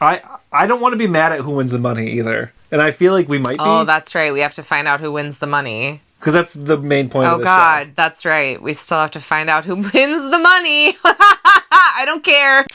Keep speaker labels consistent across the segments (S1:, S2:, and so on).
S1: I don't want to be mad at who wins the money either. And I feel like we might be.
S2: Oh, that's right. We have to find out who wins the money.
S1: Because that's the main point of the show.
S2: Oh, God. That's right. We still have to find out who wins the money. I don't care.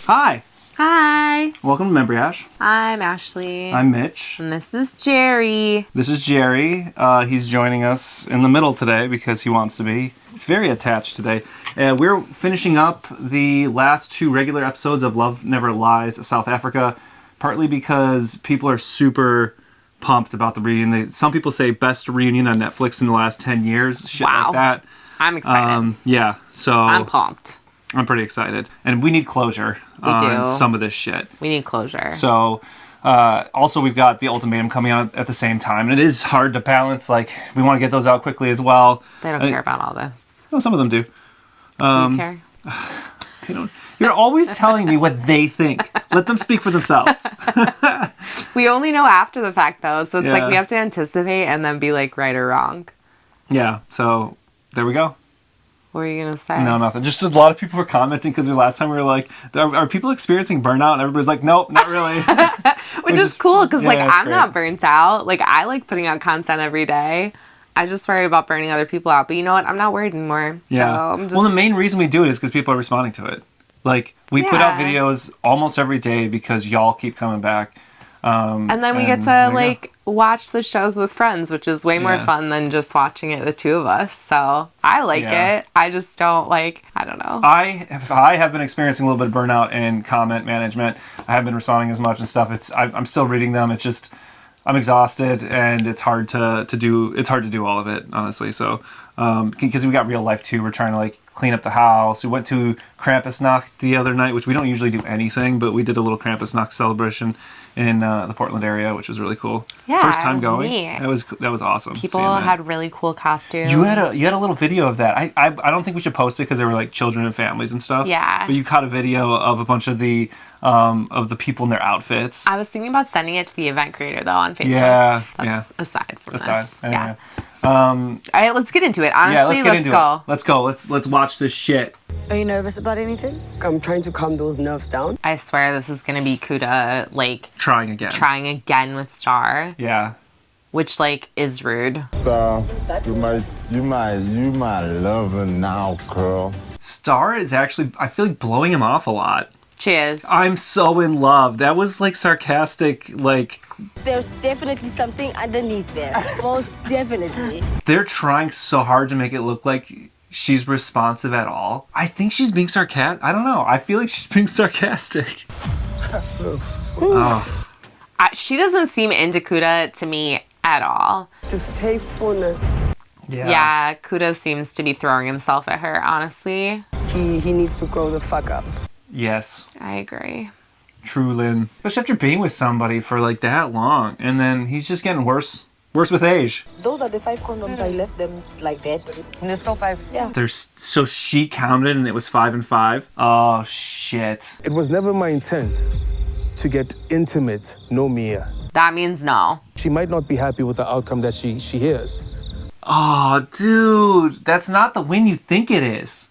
S1: Hi.
S2: Hi.
S1: Welcome to Membriash.
S2: I'm Ashley.
S1: I'm Mitch.
S2: And this is Jerry.
S1: This is Jerry. He's joining us in the middle today because he wants to be. He's very attached today. We're finishing up the last 2 regular episodes of Love Never Lies South Africa, partly because people are super pumped about the reunion. Some people say best reunion on Netflix in the last 10 years. Shit like that.
S2: I'm excited.
S1: Yeah, so
S2: I'm pumped.
S1: I'm pretty excited. And we need closure on some of this shit.
S2: We need closure.
S1: So, also we've got the ultimatum coming out at the same time. And it is hard to balance. Like, we want to get those out quickly as well.
S2: They don't care about all this.
S1: Well, some of them do.
S2: Do you care?
S1: They don't. You're always telling me what they think. Let them speak for themselves.
S2: We only know after the fact, though. So it's like we have to anticipate and then be like right or wrong.
S1: Yeah. So, there we go.
S2: What were you going to say?
S1: No, nothing. Just a lot of people were commenting because last time we were like, are people experiencing burnout? And everybody's like, nope, not really.
S2: Which is cool because I'm
S1: great.
S2: not burnt out. Like, I like putting out content every day. I just worry about burning other people out. But you know what? I'm not worried anymore.
S1: Yeah.
S2: So
S1: Well, the main reason we do it is because people are responding to it. Like, we put out videos almost every day because y'all keep coming back.
S2: And then we get to, watch the shows with friends, which is way more fun than just watching it, the two of us. So I like it. I just don't I don't know.
S1: I have been experiencing a little bit of burnout in comment management. I haven't been responding as much and stuff. I'm still reading them. It's just, I'm exhausted and it's hard to do all of it, honestly. So, because we got real life too. We're trying to clean up the house. We went to Krampusnacht the other night, which we don't usually do anything, but we did a little Krampusnacht celebration in the Portland area, which was really cool.
S2: Yeah,
S1: first time going.
S2: Neat.
S1: That was awesome.
S2: People had really cool costumes.
S1: You had a little video of that. I don't think we should post it because there were children and families and stuff.
S2: Yeah.
S1: But you caught a video of a bunch of the people in their outfits.
S2: I was thinking about sending it to the event creator though on Facebook.
S1: Yeah.
S2: That's aside from this.
S1: Anyway.
S2: All right, let's get into it. Honestly, let's go.
S1: Let's go. Let's watch this shit.
S3: Are you nervous about anything? I'm trying to calm those nerves down.
S2: I swear this is gonna be Kuda
S1: trying
S2: again with Star.
S1: Yeah.
S2: Which is rude.
S4: Star, you my lover now, girl.
S1: Star is actually, I feel like, blowing him off a lot.
S2: She is.
S1: I'm so in love. That was sarcastic,
S3: There's definitely something underneath there. Most definitely.
S1: They're trying so hard to make it look like she's responsive at all. I think she's being sarcastic. I don't know. I feel like she's being sarcastic. Oh.
S2: She doesn't seem into Kuda to me at all.
S3: Just tastefulness.
S2: Yeah, Kuda seems to be throwing himself at her, honestly.
S3: He needs to grow the fuck up.
S1: Yes.
S2: I agree.
S1: True, Lynn. Especially after being with somebody for that long. And then he's just getting worse with age.
S3: Those are the 5 condoms. I left them like that. And there's still 5. Yeah.
S1: So she counted and it was 5 and 5. Oh, shit.
S5: It was never my intent to get intimate, no Mia.
S2: That means no.
S5: She might not be happy with the outcome that she hears.
S1: Oh, dude. That's not the win you think it is.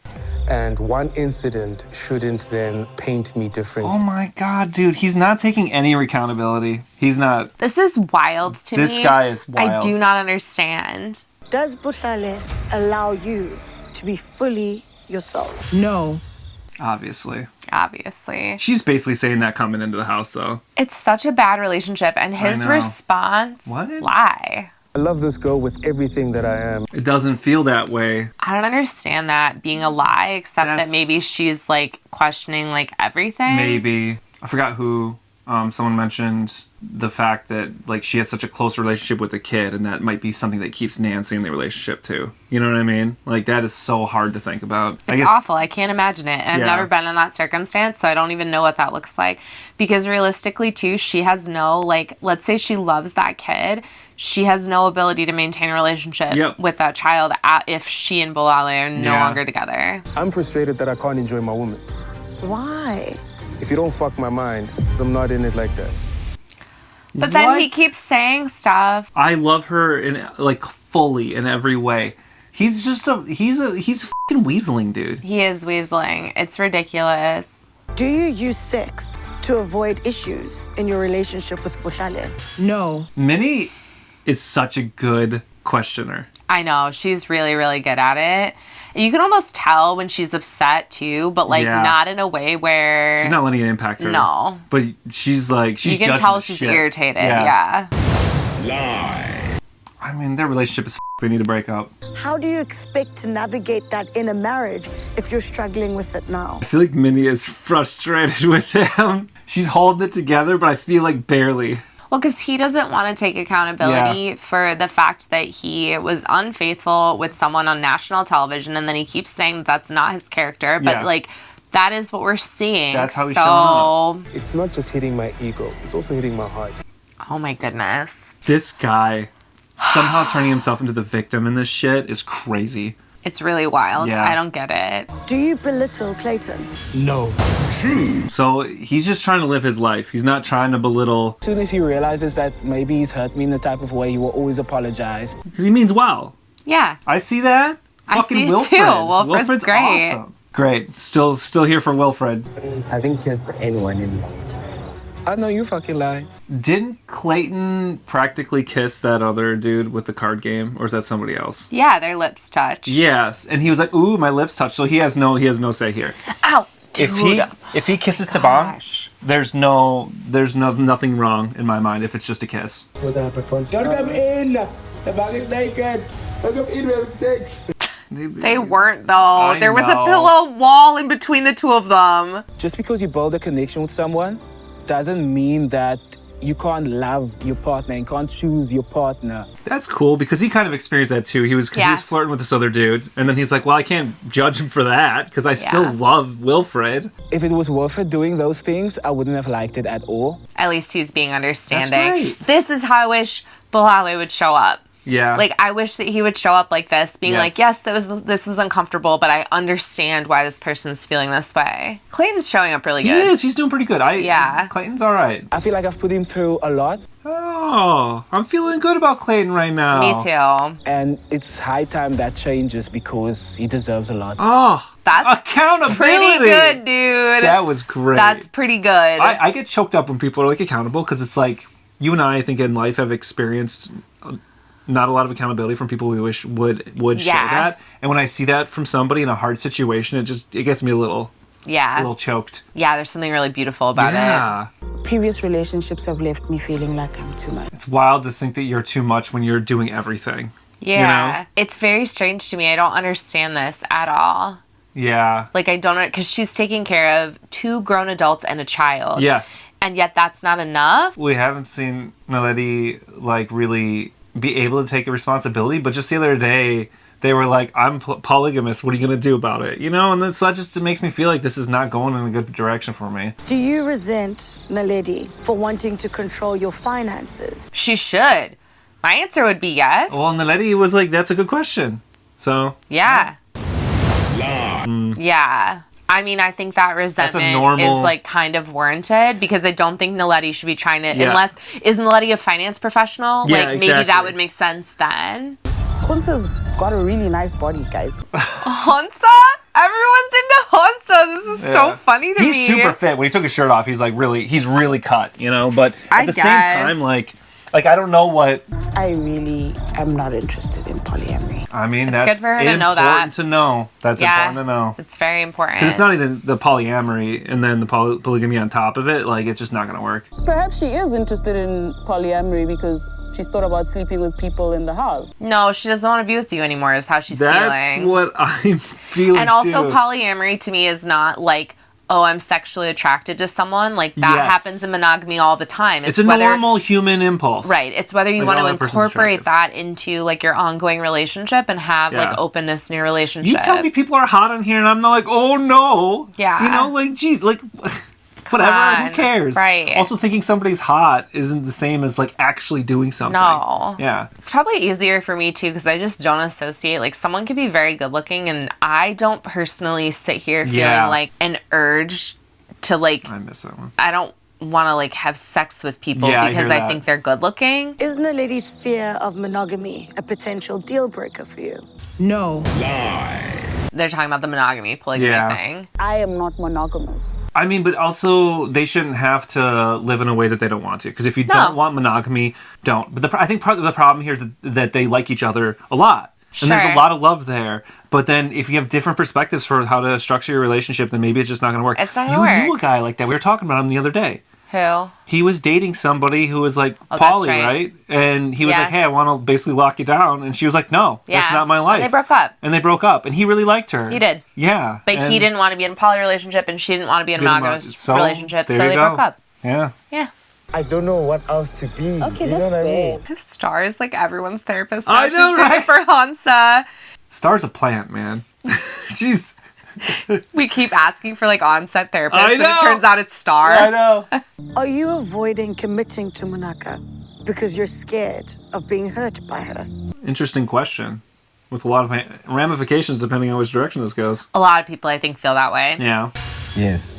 S5: And one incident shouldn't then paint me different.
S1: Oh my God, dude. He's not taking any accountability. He's not.
S2: This is wild to me.
S1: This guy is wild.
S2: I do not understand.
S3: Does Bushale allow you to be fully yourself?
S6: No.
S1: Obviously.
S2: She's
S1: basically saying that coming into the house, though.
S2: It's such a bad relationship. And his response,
S1: what?
S2: Lie.
S5: I love this girl with everything that I am.
S1: It doesn't feel that way.
S2: I don't understand that being a lie, except that maybe she's questioning everything.
S1: Maybe. I forgot who. Someone mentioned the fact that she has such a close relationship with the kid, and that might be something that keeps Nancy in the relationship too. You know what I mean? That is so hard to think about.
S2: It's awful. I can't imagine it. And I've never been in that circumstance, so I don't even know what that looks like. Because realistically too, she has no let's say she loves that kid. She has no ability to maintain a relationship with that child if she and Bolale are no longer together.
S5: I'm frustrated that I can't enjoy my woman.
S3: Why?
S5: If you don't fuck my mind, I'm not in it like that.
S2: But then he keeps saying stuff.
S1: I love her in fully in every way. He's just he's fucking weaseling, dude.
S2: He is weaseling. It's ridiculous.
S3: Do you use sex
S6: to avoid issues in your relationship with Bushale?
S7: No.
S1: Minnie is such a good questioner.
S2: I know. She's really, really good at it. You can almost tell when she's upset too, but like not in a way where
S1: she's not letting it impact her.
S2: No.
S1: But she's like,
S2: you can tell she's irritated. Yeah.
S4: Lie.
S1: I mean, their relationship is they need to break up.
S6: How do you expect to navigate that in a marriage if you're struggling with it now?
S1: I feel like Minnie is frustrated with him. She's holding it together, but I feel like barely.
S2: Well, because he doesn't want to take accountability for the fact that he was unfaithful with someone on national television, and then he keeps saying that that's not his character. But like, that is what we're seeing.
S1: That's how he's showing up.
S5: It's not just hitting my ego, it's also hitting my heart.
S2: Oh my goodness.
S1: This guy somehow turning himself into the victim in this shit is crazy.
S2: It's really wild.
S1: Yeah.
S2: I don't get it.
S6: Do you belittle Clayton?
S5: No.
S1: So he's just trying to live his life. He's not trying to belittle.
S8: As soon as he realizes that maybe he's hurt me in the type of way, he will always apologize.
S1: Because he means well.
S2: Yeah.
S1: I see that.
S2: I
S1: Fucking
S2: see it
S1: Wilfred.
S2: too. Wilfred's great.
S1: Awesome. Great. Still here for Wilfred.
S9: I haven't kissed anyone in a long time.
S8: I know you fucking lie.
S1: Didn't Clayton practically kiss that other dude with the card game, or is that somebody else?
S2: Yeah, their lips touch.
S1: Yes, and he was like, "Ooh, my lips touch." So he has no say here.
S2: Ow, dude.
S1: If he kisses Taban, there's nothing wrong in my mind if it's just a kiss.
S9: What happened? Don't come in. The bag is naked. Don't come in. We're having sex.
S2: They weren't though. There was a pillow wall in between the two of them.
S8: Just because you build a connection with someone doesn't mean that you can't love your partner and can't choose your partner.
S1: That's cool because he kind of experienced that too. He was flirting with this other dude, and then he's like, "Well, I can't judge him for that because I still love Wilfred."
S8: If it was Wilfred doing those things, I wouldn't have liked it at all.
S2: At least he's being understanding.
S1: That's right.
S2: This is how I wish Bilal would show up.
S1: Yeah.
S2: Like, I wish that he would show up like this, being like, yes, this was uncomfortable, but I understand why this person's feeling this way. Clayton's showing up really good.
S1: He is. He's doing pretty good. Clayton's all right.
S8: I feel like I've put him through a lot.
S1: Oh, I'm feeling good about Clayton right now.
S2: Me too.
S8: And it's high time that changes because he deserves a lot.
S1: Oh,
S2: that's
S1: accountability.
S2: Pretty good, dude.
S1: That was great.
S2: That's pretty good.
S1: I get choked up when people are like accountable because it's like you and I think in life have experienced not a lot of accountability from people we wish would show that. And when I see that from somebody in a hard situation, it gets me a little choked.
S2: Yeah, there's something really beautiful about it.
S6: Previous relationships have left me feeling like I'm too much.
S1: It's wild to think that you're too much when you're doing everything.
S2: Yeah.
S1: You know?
S2: It's very strange to me. I don't understand this at all.
S1: Yeah.
S2: Like, I don't know, because she's taking care of 2 grown adults and a child.
S1: Yes.
S2: And yet that's not enough.
S1: We haven't seen Naledi, like, really be able to take a responsibility, but just the other day they were like, I'm polygamous, what are you going to do about it? You know, and that just makes me feel like this is not going in a good direction for me.
S6: Do you resent Naledi for wanting to control your finances?
S2: She should. My answer would be yes.
S1: Well, Naledi was like, that's a good question. So.
S2: Yeah. Yeah. I mean, I think that resentment is like kind of warranted because I don't think Naledi should be trying to, unless, is Naledi a finance professional?
S1: Yeah,
S2: like, maybe that would make sense then.
S6: Khonsa's got a really nice body, guys.
S2: Khonsa? Everyone's into Khonsa. This is so funny to me.
S1: He's super fit. When he took his shirt off, he's really cut, you know? But at the same time, like, I don't know what...
S6: I really am not interested in polyamory.
S1: I mean,
S2: that's good for her to know that.
S1: Important to know. That's important to know.
S2: It's very important.
S1: Because it's not even the polyamory and then the polygamy on top of it. Like, it's just not going to work.
S10: Perhaps she is interested in polyamory because she's thought about sleeping with people in the house.
S2: No, she doesn't want to be with you anymore is how she's feeling.
S1: That's what I'm feeling,
S2: and also, polyamory to me is not like, oh, I'm sexually attracted to someone. Like, that happens in monogamy all the time.
S1: It's a normal human impulse.
S2: Right. It's whether you want to incorporate that into, like, your ongoing relationship and have, like, openness in your relationship.
S1: You tell me people are hot on here, and I'm not like, oh, no.
S2: Yeah.
S1: You know, like, geez, like... Whatever, who cares?
S2: Right.
S1: Also, thinking somebody's hot isn't the same as, like, actually doing something.
S2: No.
S1: Yeah.
S2: It's probably easier for me, too, because I just don't associate. Like, someone could be very good looking, and I don't personally sit here feeling, like, an urge to, like...
S1: I miss that one.
S2: I don't want to, like, have sex with people because I think they're good looking.
S6: Is Naledi's fear of monogamy a potential deal breaker for you?
S7: No.
S4: Lie.
S2: They're talking about the monogamy, polygamy thing.
S10: I am not monogamous.
S1: I mean, but also they shouldn't have to live in a way that they don't want to. Because if you don't want monogamy, don't. But I think part of the problem here is that they like each other a lot. And there's a lot of love there. But then if you have different perspectives for how to structure your relationship, then maybe it's just not going to work.
S2: It's not going to work.
S1: You knew a guy like that. We were talking about him the other day.
S2: Who?
S1: He was dating somebody who was like poly, right? And he was like, hey, I want to basically lock you down. And she was like, no, that's not my life.
S2: And they broke up.
S1: And he really liked her.
S2: He did.
S1: Yeah.
S2: But he didn't want to be in a poly relationship and she didn't want to be in a monogamous relationship. So they broke up.
S1: Yeah.
S2: Yeah.
S5: I don't know what else to be.
S3: Okay, that's fair.
S2: Star is like everyone's therapist now.
S1: I know,
S2: She's doing it for Hansa.
S1: Star's a plant, man. She's...
S2: We keep asking for like on-set therapists,
S1: I
S2: and
S1: know.
S2: it turns out it's Star.
S1: I know.
S6: Are you avoiding committing to Monaka because you're scared of being hurt by her?
S1: Interesting question. With a lot of ramifications depending on which direction this goes.
S2: A lot of people, I think, feel that way.
S1: Yeah.
S5: Yes.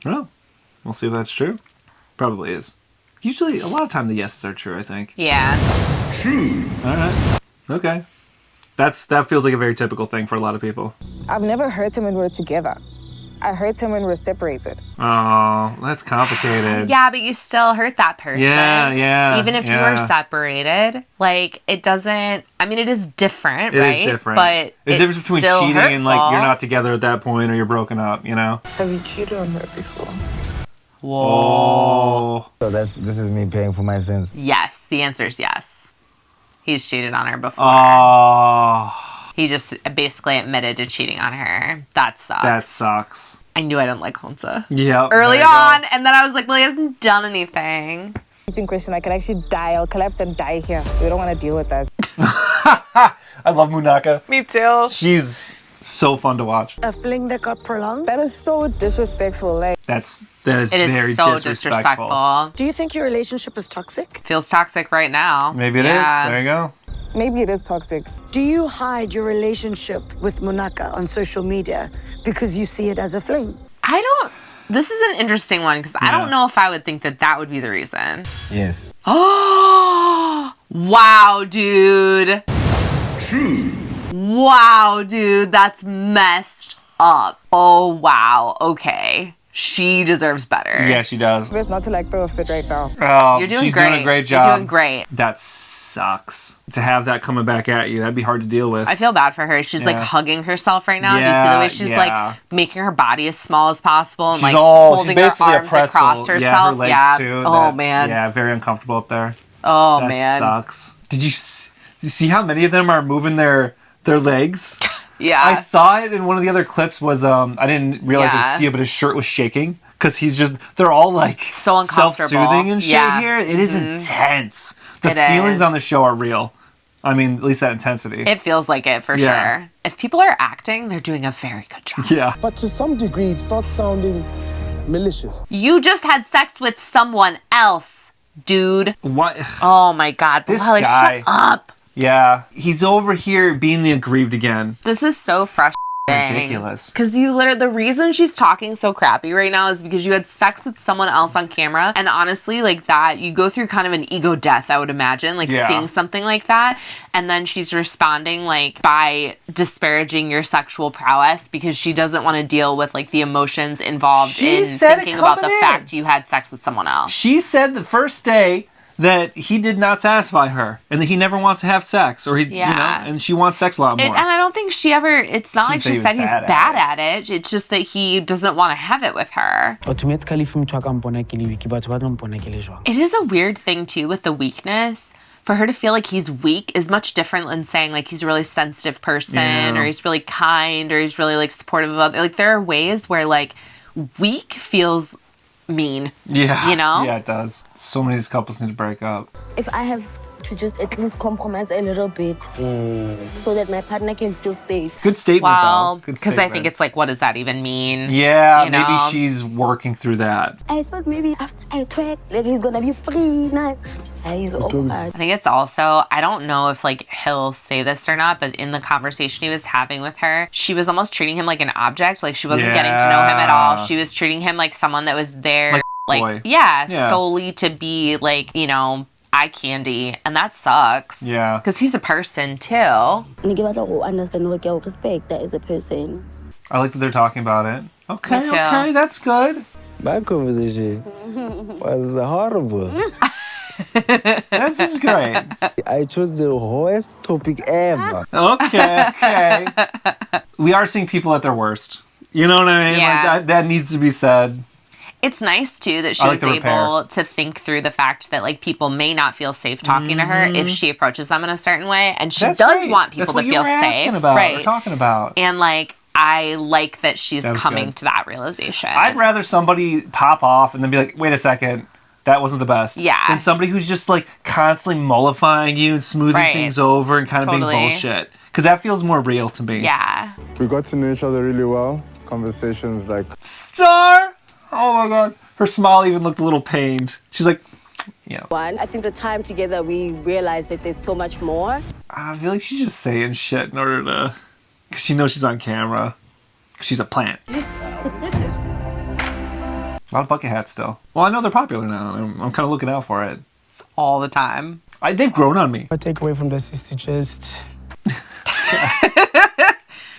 S1: Well, we'll see if that's true. Probably is. Usually, a lot of time the yeses are true, I think.
S2: Yeah.
S4: True.
S1: All right. Okay. That feels like a very typical thing for a lot of people.
S10: I've never hurt him when we were together. I hurt him when we were separated.
S1: Oh, that's complicated.
S2: Yeah, but you still hurt that person.
S1: Yeah.
S2: Even if you were separated, like, it doesn't... I mean, it is different, right?
S1: It is different.
S2: But
S1: there's a difference between
S2: still
S1: cheating
S2: hurtful.
S1: and, like, you're not together at that point or you're broken up, you know?
S6: Have you cheated on her before?
S2: Whoa.
S1: Oh.
S5: So this is me paying for my sins.
S2: Yes. The answer is yes. He's cheated on her before.
S1: Oh.
S2: He just basically admitted to cheating on her. That sucks.
S1: That sucks.
S2: I knew I didn't like Honsa.
S1: Yeah.
S2: Early on, and then I was like, well, he hasn't done anything.
S10: In question, I could actually die. I'll collapse and die here. We don't want to deal with that.
S1: I love Munaka.
S2: Me too.
S1: She's so fun to watch.
S6: A fling that got prolonged?
S10: That is so disrespectful. Like,
S1: That is
S2: It is
S1: very
S2: so
S1: disrespectful.
S6: Do you think your relationship is toxic?
S2: Feels toxic right now.
S1: Maybe it is. There you go.
S10: maybe it is toxic.
S6: Do you hide your relationship with Monaka on social media because you see it as a fling?
S2: This is an interesting one because I don't know if I would think that would be the reason.
S5: Yes.
S2: Oh, wow, dude.
S4: True.
S2: Wow, dude, that's messed up. Oh, wow. Okay. She deserves better.
S1: Yeah, she does.
S10: Best not to like throw a fit right now.
S1: Oh,
S2: You're doing
S1: she's
S2: great.
S1: doing a great job.
S2: You're doing great.
S1: That sucks. To have that coming back at you, that'd be hard to deal with.
S2: I feel bad for her. She's like hugging herself right now. Do you see the way she's like making her body as small as possible and
S1: She's
S2: like
S1: she's
S2: holding her
S1: basically
S2: arms
S1: a pretzel.
S2: across herself?
S1: Yeah, her legs too.
S2: Oh, man.
S1: Yeah, very uncomfortable up there.
S2: Oh,
S1: that
S2: man.
S1: Sucks. Did you see how many of them are moving their legs?
S2: Yeah.
S1: I saw it in one of the other clips was I didn't realize it was Sia, but his shirt was shaking because they're all like
S2: so uncomfortable.
S1: Self-soothing and shit here. It is intense. The feelings on the show are real. I mean, at least that intensity.
S2: It feels like it for sure. If people are acting, they're doing a very good job.
S1: Yeah.
S9: But to some degree, it starts sounding malicious.
S2: You just had sex with someone else, dude.
S1: What?
S2: Oh my God.
S1: This
S2: Like,
S1: guy.
S2: shut up.
S1: Yeah. He's over here being the aggrieved again.
S2: This is so frustrating.
S1: Ridiculous.
S2: Because the reason she's talking so crappy right now is because you had sex with someone else on camera. And honestly, like that, you go through kind of an ego death, I would imagine, like seeing something like that. And then she's responding like by disparaging your sexual prowess because she doesn't want to deal with like the emotions involved in thinking about the fact you had sex with someone else.
S1: She said the first day that he did not satisfy her and that he never wants to have sex or and she wants sex a lot more.
S2: And I don't think it's not like she said he's bad at it. It's just that he doesn't want to have it with her. It is a weird thing too with the weakness. For her to feel like he's weak is much different than saying like he's a really sensitive person or he's really kind or he's really like supportive of other. Like there are ways where like weak feels mean.
S1: Yeah.
S2: You know?
S1: Yeah, it does. So many of these couples need to break up.
S3: If I have to just at least compromise a little bit so that my partner can feel safe.
S1: Good statement,
S2: well,
S1: though. Good
S2: because I think it's like, what does that even mean?
S1: Yeah,
S2: you know?
S1: maybe she's working through that.
S3: I thought maybe after I twerk, like he's gonna be free now. He's awkward.
S2: I think it's also, I don't know if like he'll say this or not, but in the conversation he was having with her, she was almost treating him like an object. Like she wasn't getting to know him at all. She was treating him like someone that was there,
S1: like
S2: solely to be like, eye candy, and that sucks.
S1: Yeah.
S2: Because he's a person too.
S3: Ne ke batla go understand hore ke a o respecta as a person.
S1: I like that they're talking about it. Okay,
S2: Me too.
S1: okay, that's good.
S8: My conversation was horrible.
S1: This is great.
S8: I chose the worst topic ever.
S1: Okay. We are seeing people at their worst. You know what I mean?
S2: Yeah.
S1: Like that needs to be said.
S2: It's nice too that she
S1: I like
S2: was
S1: the repair.
S2: able to think through the fact that like people may not feel safe talking to her if she approaches them in a certain way, and she
S1: That's
S2: does
S1: great.
S2: want people
S1: That's what
S2: to
S1: you
S2: feel
S1: were asking
S2: safe,
S1: about,
S2: right?
S1: or talking about.
S2: And like I like that she's
S1: That was
S2: coming
S1: good.
S2: to that realization.
S1: I'd rather somebody pop off and then be like, wait a second, that wasn't the best.
S2: Yeah.
S1: Than somebody who's just like constantly mollifying you and smoothing
S2: Right.
S1: things over and kind of
S2: Totally.
S1: being bullshit. Because that feels more real to me.
S2: Yeah.
S5: We got to know each other really well. Conversations like,
S1: Star! Oh my god. Her smile even looked a little pained. She's like, yeah.
S3: I think the time together, we realized that there's so much more.
S1: I feel like she's just saying shit in order to... Because she knows she's on camera. 'Cause she's a plant. A lot of bucket hats still. Well, I know they're popular now. I'm kind of looking out for it.
S2: All the time.
S1: They've grown on me.
S5: I take away from this is to just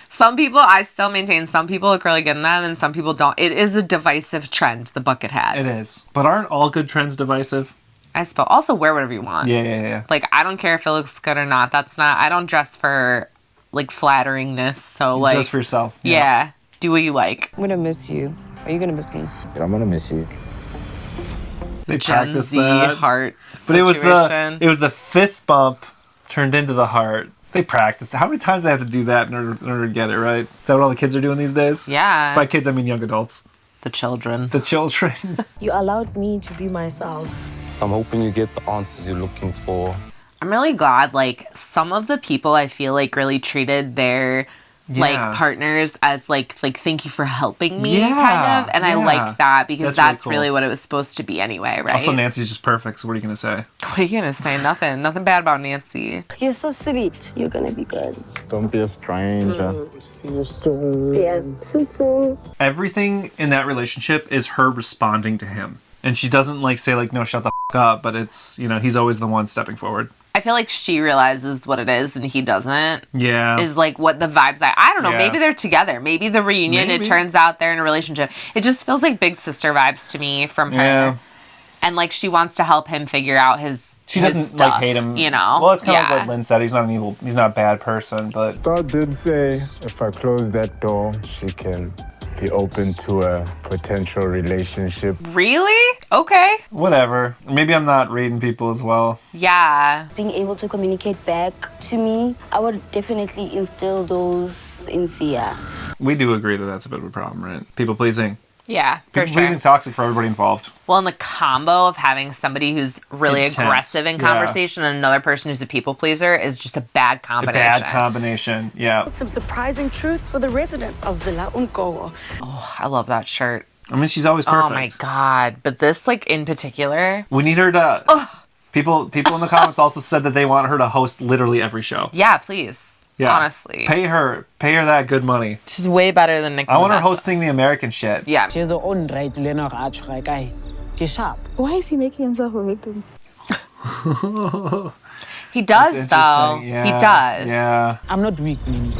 S2: Some people, I still maintain, some people look really good in them and some people don't. It is a divisive trend, the bucket hat.
S1: It is. But aren't all good trends divisive?
S2: I suppose. Also, wear whatever you want.
S1: Yeah.
S2: Like, I don't care if it looks good or not. That's not, I don't dress for, like, flatteringness. So, like.
S1: Just for yourself.
S2: Yeah. Do what you like.
S10: I'm gonna miss you. Are you gonna miss me?
S5: I'm gonna miss you.
S1: They
S2: Gen
S1: practice
S2: Z
S1: that.
S2: heart
S1: But
S2: situation.
S1: it was the fist bump turned into the heart. They practiced. How many times do they have to do that in order to get it right? Is that what all the kids are doing these days?
S2: Yeah.
S1: By kids, I mean young adults.
S2: The children.
S1: The children.
S6: You allowed me to be myself.
S7: I'm hoping you get the answers you're looking for.
S2: I'm really glad, like, some of the people I feel like really treated their, like, partners as, like, thank you for helping me, kind of. And I like that because that's really what it was supposed to be anyway, right?
S1: Also, Nancy's just perfect, so what are you going to say?
S2: What are you going to say? Nothing. Nothing bad about Nancy.
S3: You're so sweet. You're gonna be good.
S5: Don't be a stranger. See you soon.
S3: Yeah, soon.
S1: Everything in that relationship is her responding to him. And she doesn't, like, say, like, no, shut the f*** up, but it's, you know, he's always the one stepping forward.
S2: I feel like she realizes what it is and he doesn't.
S1: Yeah.
S2: Is like what the vibes are. I don't know.
S1: Yeah.
S2: Maybe they're together. Maybe the reunion, it turns out they're in a relationship. It just feels like big sister vibes to me from her.
S1: Yeah.
S2: And like she wants to help him figure out his
S1: She doesn't
S2: stuff,
S1: like hate him.
S2: You know?
S1: Well, it's kind of like what Lynn said. He's not a bad person, but
S5: Star did say if I close that door, she can be open to a potential relationship.
S2: Really? Okay.
S1: whatever. Maybe I'm not reading people as well.
S2: Yeah.
S3: Being able to communicate back to me, I would definitely instill those in Sia.
S1: We do agree that that's a bit of a problem, right? People pleasing.
S2: Yeah, for
S1: People
S2: sure.
S1: pleasing is toxic for everybody involved.
S2: Well, and the combo of having somebody who's really
S1: Intense.
S2: aggressive in conversation and another person who's a people pleaser is just a bad combination.
S1: Yeah.
S6: Some surprising truths for the residents of Villa Unkowo.
S2: Oh, I love that shirt.
S1: I mean, she's always perfect.
S2: Oh my God. But this, like, in particular.
S1: We need her to... People in the comments also said that they want her to host literally every show.
S2: Yeah, please.
S1: Yeah.
S2: Honestly.
S1: Pay her that good money.
S2: She's way better than Nicki
S1: I want her
S2: Vanessa.
S1: hosting the American shit.
S2: Yeah.
S8: She has her own right to learn how to guy. She's sharp.
S6: Why is he making himself a victim?
S2: He does,
S1: That's
S2: though.
S1: interesting. Yeah.
S2: He does.
S1: Yeah.
S8: I'm not weak, Nini.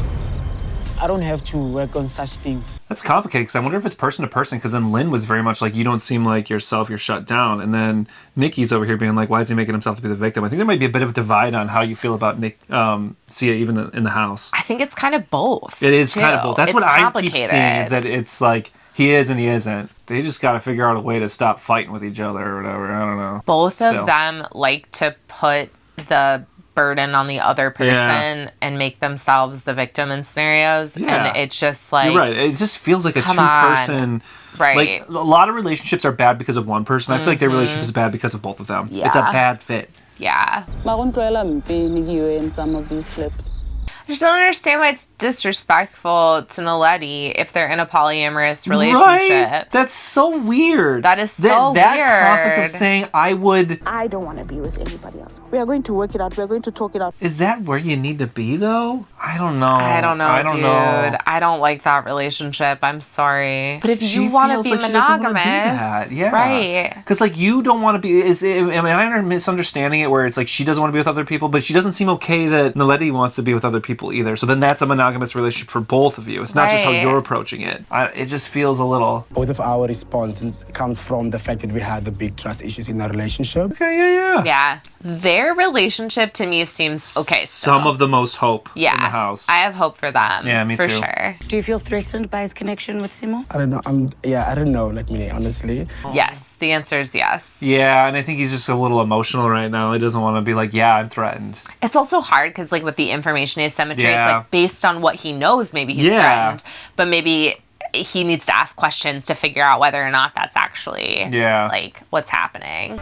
S8: I don't have to work on such things.
S1: That's complicated because I wonder if it's person to person, because then Lynn was very much like, you don't seem like yourself, you're shut down. And then Nikki's over here being like, why is he making himself to be the victim? I think there might be a bit of a divide on how you feel about Sia even in the house.
S2: I think it's kind of both.
S1: It is
S2: too.
S1: kind of both. That's
S2: It's
S1: what I keep
S2: complicated.
S1: seeing, is that it's like, he is and he isn't. They just got to figure out a way to stop fighting with each other or whatever. I don't know.
S2: Both
S1: Still.
S2: of them like to put the burden on the other person and make themselves the victim in scenarios.
S1: Yeah.
S2: And it's just like...
S1: You're right. It just feels like a
S2: come
S1: two-person...
S2: Right.
S1: Like, a lot of relationships are bad because of one person. I feel like their relationship is bad because of both of them.
S2: Yeah.
S1: It's a bad fit.
S2: Yeah.
S10: Maruntwela mpe Nikki in some of these clips.
S2: I just don't understand why it's disrespectful to Naledi if they're in a polyamorous relationship.
S1: Right? That's so weird.
S2: That is so weird.
S1: That conflict of saying
S6: I don't want to be with anybody else. We are going to work it out. We are going to talk it out.
S1: Is that where you need to be though? I don't know.
S2: I don't know. I don't like that relationship. I'm sorry. But if you want to be monogamous,
S1: yeah,
S2: right?
S1: Because like you don't want to be. Am I misunderstanding it? Where it's like she doesn't want to be with other people, but she doesn't seem okay that Naledi wants to be with other people either. So then that's a monogamous relationship for both of you. It's not just how you're approaching it. It just feels a little.
S9: Both of our responses comes from the fact that we had the big trust issues in our relationship.
S1: Okay,
S2: Yeah. Their relationship to me seems okay.
S1: Some of the most hope in the house.
S2: I have hope for them.
S1: Yeah, me too.
S2: For sure.
S6: Do you feel threatened by his connection with Simo?
S9: I don't know. I don't know. Like me, honestly.
S2: Yes. The answer is yes.
S1: Yeah, and I think he's just a little emotional right now. He doesn't want to be like, yeah, I'm threatened.
S2: It's also hard because, like, with the information asymmetry, it's like based on what he knows, maybe he's threatened, but maybe he needs to ask questions to figure out whether or not that's actually like what's happening.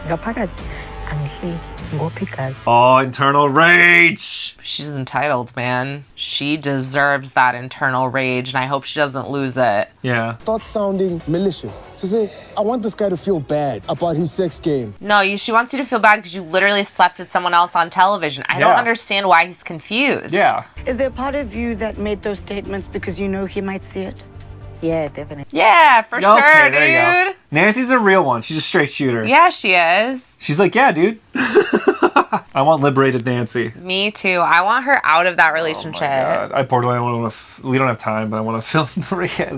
S1: Oh, internal rage.
S2: She's entitled, man. She deserves that internal rage, and I hope she doesn't lose it.
S1: Yeah.
S9: Start sounding malicious. So say, I want this guy to feel bad about his sex game.
S2: No, she wants you to feel bad because you literally slept with someone else on television. I don't understand why he's confused.
S1: Yeah.
S6: Is there a part of you that made those statements because you know he might see it?
S3: Yeah, definitely.
S2: Yeah, for sure, dude.
S1: There you go. Nancy's a real one. She's a straight shooter.
S2: Yeah, she is.
S1: She's like, yeah, dude. I want liberated Nancy.
S2: Me too. I want her out of that relationship.
S1: Oh my God. We don't have time, but I want to film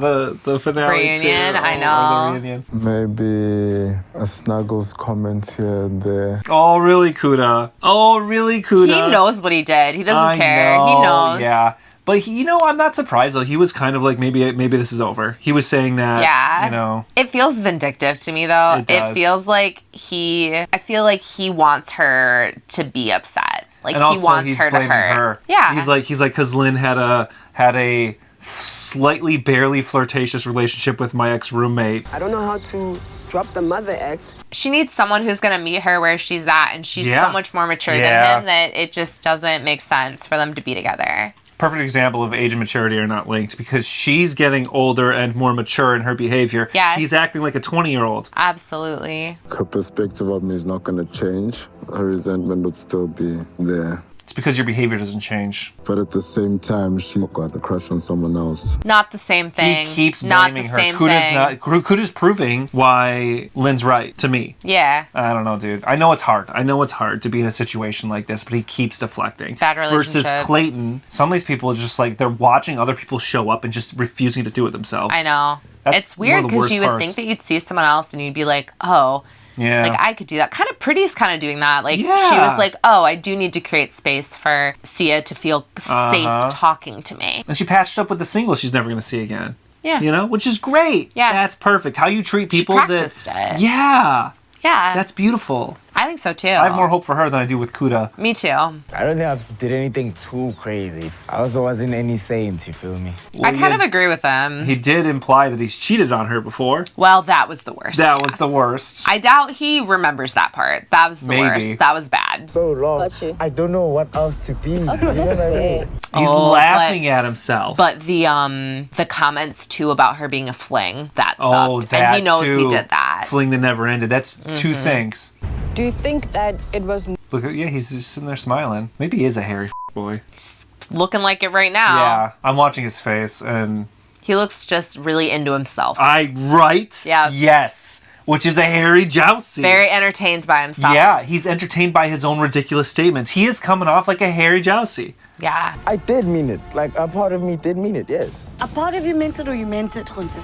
S1: the finale
S2: reunion.
S1: Too.
S2: I know.
S1: The reunion.
S5: Maybe a snuggles comment here and there.
S1: Oh, really, Kuda? Oh, really, Kuda?
S2: He knows what he did. He doesn't care. He knows.
S1: Yeah. But I'm not surprised though. He was kind of like, maybe this is over. He was saying that,
S2: It feels vindictive to me though. It feels like I feel like he wants her to be upset. Like
S1: and
S2: he wants her to hurt.
S1: Her.
S2: Yeah.
S1: He's like, cause Lynn had a slightly barely flirtatious relationship with my ex-roommate.
S11: I don't know how to drop the mother act.
S2: She needs someone who's going to meet her where she's at, and she's so much more mature than him that it just doesn't make sense for them to be together.
S1: Perfect example of age and maturity are not linked because she's getting older and more mature in her behavior.
S2: Yes.
S1: He's acting like a 20-year-old.
S2: Absolutely.
S5: Her perspective of me is not going to change. Her resentment would still be there.
S1: It's because your behavior doesn't change.
S5: But at the same time, she got a crush on someone else.
S2: Not the same thing.
S1: He keeps blaming her. Kuda's proving why Lynn's right to me.
S2: Yeah.
S1: I don't know, dude. I know it's hard. To be in a situation like this, but he keeps deflecting.
S2: Bad relationship.
S1: Versus Clayton, some of these people are just like, they're watching other people show up and just refusing to do it themselves.
S2: I know. It's weird because you would think that you'd see someone else and you'd be like, oh,
S1: yeah,
S2: like I could do that. Kind of Pretty's kind of doing that. Like she was like, oh, I do need to create space for Sia to feel safe talking to me.
S1: And she patched up with the single she's never going to see again.
S2: Yeah.
S1: You know, which is great.
S2: Yeah.
S1: That's perfect. How you treat people
S2: she practiced it.
S1: Yeah.
S2: Yeah.
S1: That's beautiful.
S2: I think so too.
S1: I have more hope for her than I do with Kuda.
S2: Me too.
S12: I don't think I did anything too crazy. I also wasn't any saint, you feel me?
S2: Well, I kind of agree with him.
S1: He did imply that he's cheated on her before.
S2: Well, that was the worst.
S1: That was the worst.
S2: I doubt he remembers that part. That was the worst. That was bad.
S12: So long. I don't know what else to be. You know what I mean?
S1: He's laughing at himself.
S2: But the comments too about her being a fling, that sucked.
S1: Oh, that
S2: and he knows
S1: too.
S2: he did that.
S1: Fling that never ended. That's two things.
S10: Do you think that it was...
S1: Look, he's just sitting there smiling. Maybe he is a hairy boy.
S2: He's looking like it right now.
S1: Yeah, I'm watching his face and...
S2: He looks just really into himself.
S1: Right?
S2: Yeah.
S1: Yes. Which is a hairy jousty.
S2: Very entertained by himself.
S1: Yeah, he's entertained by his own ridiculous statements. He is coming off like a hairy jousty.
S2: Yeah.
S12: I did mean it. Like, a part of me did mean it, yes.
S6: A part of you meant it or you meant it, Hunter?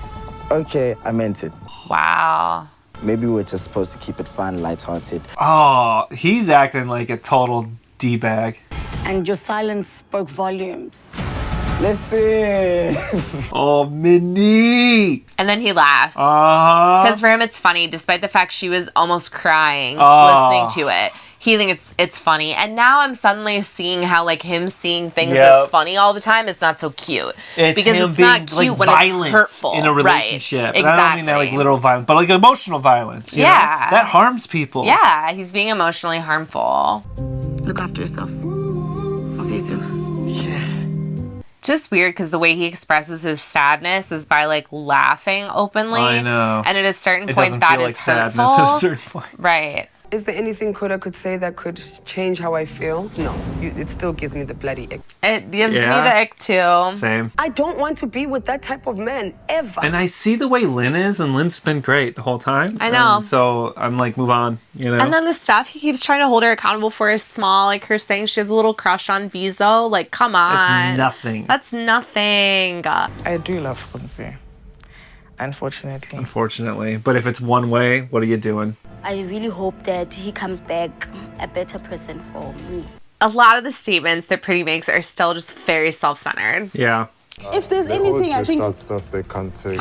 S12: Okay, I meant it.
S2: Wow.
S12: Maybe we're just supposed to keep it fun, lighthearted.
S1: Oh, he's acting like a total D-bag.
S6: And your silence spoke volumes.
S12: Listen.
S1: Oh, Minnie.
S2: And then he laughs. Because for him, it's funny, despite the fact she was almost crying listening to it. He thinks it's funny. And now I'm suddenly seeing how, like, him seeing things as funny all the time is not so cute.
S1: It's
S2: because
S1: him
S2: it's
S1: being,
S2: not cute
S1: like,
S2: when
S1: violent
S2: it's hurtful.
S1: in a relationship.
S2: Right.
S1: And
S2: Exactly.
S1: I don't mean that, like, literal violence, but, like, emotional violence. You know? That harms people.
S2: Yeah, he's being emotionally harmful.
S6: Look after yourself. I'll see you soon.
S12: Yeah.
S2: Just weird because the way he expresses his sadness is by like laughing openly.
S1: I know.
S2: And at a certain
S1: It
S2: point,
S1: doesn't
S2: that
S1: feel
S2: is
S1: like
S2: hurtful.
S1: sadness at a certain point.
S2: Right.
S11: Is there anything Koda could say that could change how I feel? No, it still gives me the bloody ick.
S2: It gives me the ick too.
S1: Same.
S11: I don't want to be with that type of man ever.
S1: And I see the way Lynn is, and Lynn's been great the whole time.
S2: I know.
S1: And so I'm like, move on, you know?
S2: And then the stuff he keeps trying to hold her accountable for is small. Like her saying she has a little crush on Vizo. Like, come on.
S1: That's nothing.
S2: That's nothing.
S13: I do love Khonse.
S1: Unfortunately. But if it's one way, what are you doing?
S3: I really hope that he comes back a better person for me.
S2: A lot of the statements that Pretty makes are still just very self-centered.
S1: Yeah.
S6: If there's
S5: They
S6: anything,
S5: all
S6: I think...
S5: just stuff they can't take.